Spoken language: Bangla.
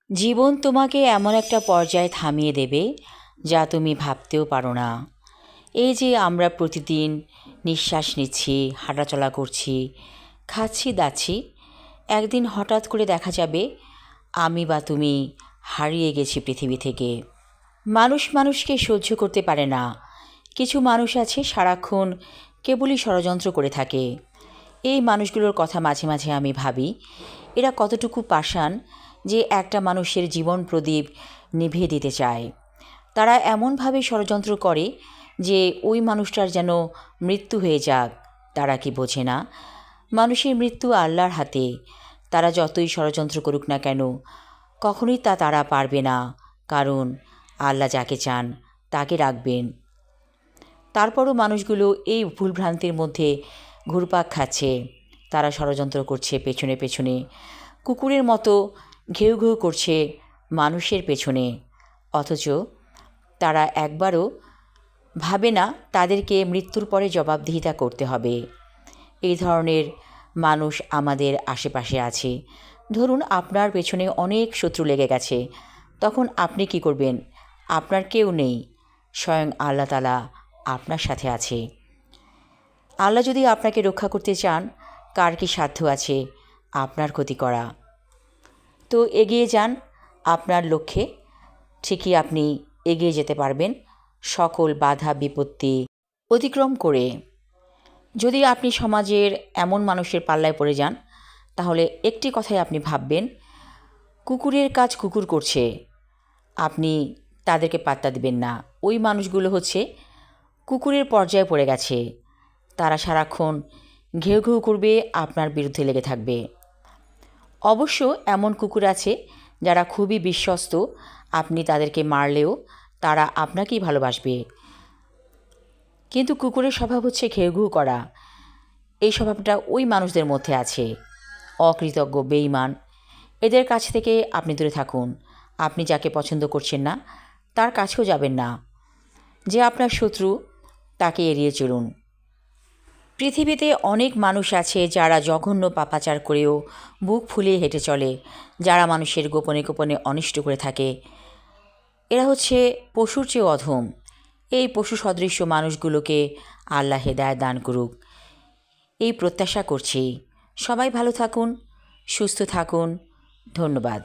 জীবন তোমাকে এমন একটা পর্যায়ে থামিয়ে দেবে যা তুমি ভাবতেও পারো না। এই যে আমরা প্রতিদিন নিঃশ্বাস নিচ্ছি, হাঁটাচলা করছি, খাচ্ছি দাচ্ছি, একদিন হঠাৎ করে দেখা যাবে আমি বা তুমি হারিয়ে গেছি পৃথিবী থেকে। মানুষ মানুষকে সহ্য করতে পারে না। কিছু মানুষ আছে সারাক্ষণ কেবলই ষড়যন্ত্র করে থাকে। এই মানুষগুলোর কথা মাঝে মাঝে আমি ভাবি, এরা কতটুকু পাষাণ যে একটা মানুষের জীবন প্রদীপ নিভিয়ে দিতে চায়। তারা এমনভাবে ষড়যন্ত্র করে যে ওই মানুষটার যেন মৃত্যু হয়ে যাক। তারা কি বোঝে না মানুষের মৃত্যু আল্লাহর হাতে? তারা যতই ষড়যন্ত্র করুক না কেন, কখনোই তা তারা পারবে না, কারণ আল্লাহ যাকে চান তাকে রাখবেন। তারপরও মানুষগুলো এই ভুলভ্রান্তির মধ্যে ঘুরপাক খাচ্ছে। তারা ষড়যন্ত্র করছে পেছনে পেছনে, কুকুরের মতো ঘেউ ঘেউ করছে মানুষের পেছনে, অথচ তারা একবারও ভাবে না তাদেরকে মৃত্যুর পরে জবাবদিহিতা করতে হবে। এই ধরনের মানুষ আমাদের আশেপাশে আছে। ধরুন আপনার পেছনে অনেক শত্রু লেগে গেছে, তখন আপনি কি করবেন? আপনার কেউ নেই, স্বয়ং আল্লাহ তাআলা আপনার সাথে আছে। আল্লাহ যদি আপনাকে রক্ষা করতে চান, কার কি সাধ্য আছে আপনার ক্ষতি করা? তো এগিয়ে যান আপনার লক্ষ্যে, ঠিকই আপনি এগিয়ে যেতে পারবেন সকল বাধা বিপত্তি অতিক্রম করে। যদি আপনি সমাজের এমন মানুষের পাল্লায় পড়ে যান, তাহলে একটি কথাই আপনি ভাববেন, কুকুরের কাজ কুকুর করছে, আপনি তাদেরকে পাত্তা দিবেন না। ওই মানুষগুলো হচ্ছে কুকুরের পর্যায়ে পড়ে গেছে। তারা সারাক্ষণ ঘেউ ঘেউ করবে, আপনার বিরুদ্ধে লেগে থাকবে। অবশ্য এমন কুকুর আছে যারা খুবই বিশ্বস্ত, আপনি তাদেরকে মারলেও তারা আপনাকেই ভালোবাসবে। কিন্তু কুকুরের স্বভাব হচ্ছে ঘেউ ঘেউ করা। এই স্বভাবটা ওই মানুষদের মধ্যে আছে, অকৃতজ্ঞ, বেঈমান। এদের কাছ থেকে আপনি দূরে থাকুন। আপনি যাকে পছন্দ করছেন না তার কাছেও যাবেন না। যে আপনার শত্রু তাকে এড়িয়ে চলুন। পৃথিবীতে অনেক মানুষ আছে যারা জঘন্য পাপাচার করেও বুক ফুলিয়ে হেঁটে চলে, যারা মানুষের গোপনে গোপনে অনিষ্ট করে থাকে। এরা হচ্ছে পশুর চেয়েও অধম। এই পশু সদৃশ্য মানুষগুলোকে আল্লাহ হেদায়েত দান করুক, এই প্রত্যাশা করছি। সবাই ভালো থাকুন, সুস্থ থাকুন। ধন্যবাদ।